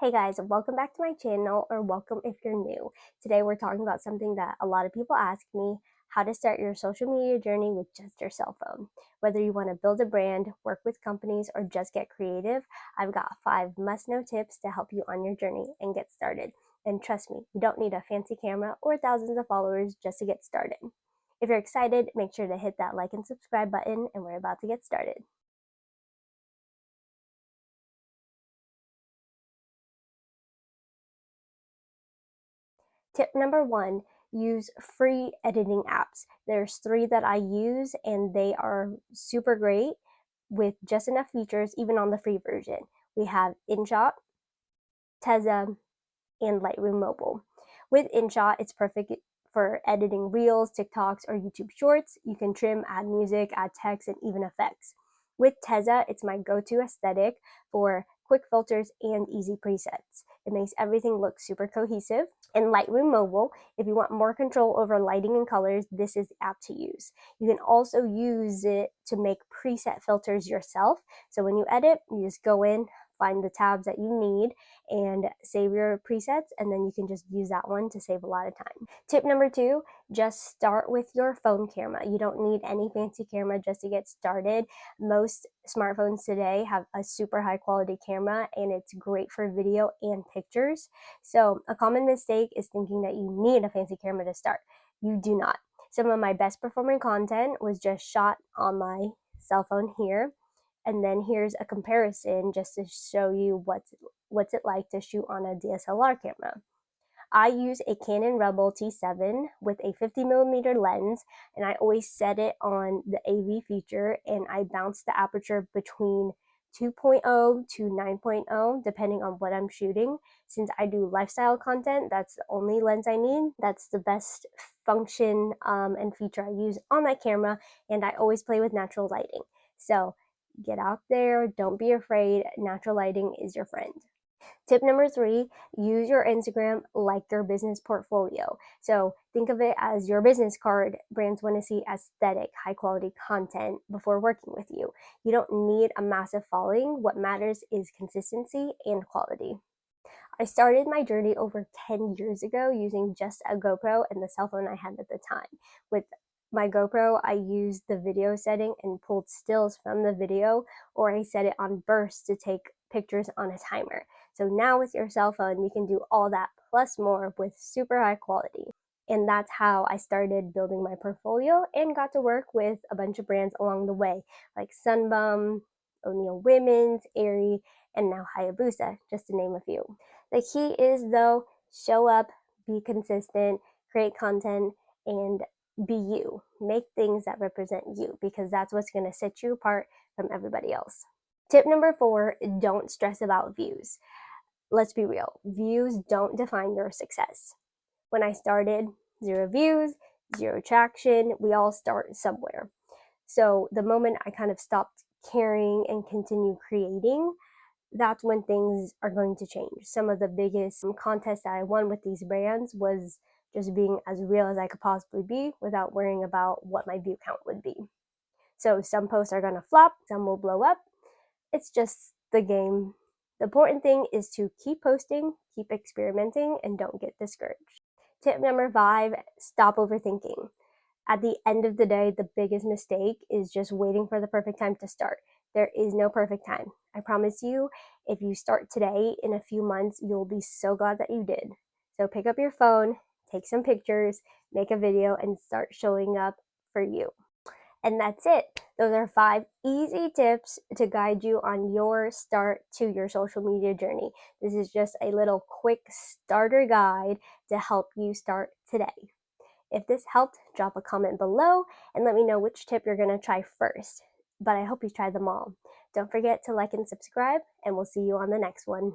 Hey guys, welcome back to my channel, or welcome if you're new. Today we're talking about something that a lot of people ask me: how to start your social media journey with just your cell phone. Whether you want to build a brand, work with companies, or just get creative, I've got 5 must-know tips to help you on your journey and get started. And trust me, you don't need a fancy camera or thousands of followers just to get started. If you're excited, make sure to hit that like and subscribe button, and we're about to get started. Tip number 1, use free editing apps. There's 3 that I use and they are super great with just enough features, even on the free version. We have InShot, Tezza, and Lightroom Mobile. With InShot, it's perfect for editing Reels, TikToks, or YouTube Shorts. You can trim, add music, add text, and even effects. With Tezza, it's my go-to aesthetic for quick filters and easy presets. It makes everything look super cohesive. And Lightroom Mobile, if you want more control over lighting and colors, this is the app to use. You can also use it to make preset filters yourself. So when you edit, you just go in, find the tabs that you need, and save your presets, and then you can just use that one to save a lot of time. Tip number 2, just start with your phone camera. You don't need any fancy camera just to get started. Most smartphones today have a super high quality camera, and it's great for video and pictures. So a common mistake is thinking that you need a fancy camera to start. You do not. Some of my best performing content was just shot on my cell phone here. And then here's a comparison just to show you what's it like to shoot on a DSLR camera. I use a Canon Rebel T7 with a 50mm lens, and I always set it on the AV feature, and I bounce the aperture between 2.0 to 9.0 depending on what I'm shooting. Since I do lifestyle content, that's the only lens I need. That's the best function and feature I use on my camera, and I always play with natural lighting. So get out there, don't be afraid, natural lighting is your friend. Tip number 3, use your Instagram like your business portfolio. So think of it as your business card. Brands want to see aesthetic, high quality content before working with you. You don't need a massive following. What matters is consistency and quality. I started my journey over 10 years ago using just a GoPro and the cell phone I had at the time. With my GoPro, I used the video setting and pulled stills from the video, or I set it on burst to take pictures on a timer. So now with your cell phone, you can do all that plus more with super high quality. And that's how I started building my portfolio and got to work with a bunch of brands along the way, like Sunbum, O'Neill Women's, Aerie, and now Hayabusa, just to name a few. The key is, though, show up, be consistent, create content, and be you. Make things that represent you, because that's what's going to set you apart from everybody else. Tip number 4, don't stress about views. Let's be real, views don't define your success. When I started, 0 views, 0 traction. We all start somewhere. So the moment I kind of stopped caring and continue creating, that's when things are going to change. Some of the biggest contests that I won with these brands was just being as real as I could possibly be without worrying about what my view count would be. So some posts are going to flop, some will blow up. It's just the game. The important thing is to keep posting, keep experimenting, and don't get discouraged. Tip number 5, stop overthinking. At the end of the day, the biggest mistake is just waiting for the perfect time to start. There is no perfect time. I promise you, if you start today, in a few months, you'll be so glad that you did. So pick up your phone, take some pictures, make a video, and start showing up for you. And that's it. Those are 5 easy tips to guide you on your start to your social media journey. This is just a little quick starter guide to help you start today. If this helped, drop a comment below and let me know which tip you're going to try first. But I hope you try them all. Don't forget to like and subscribe, and we'll see you on the next one.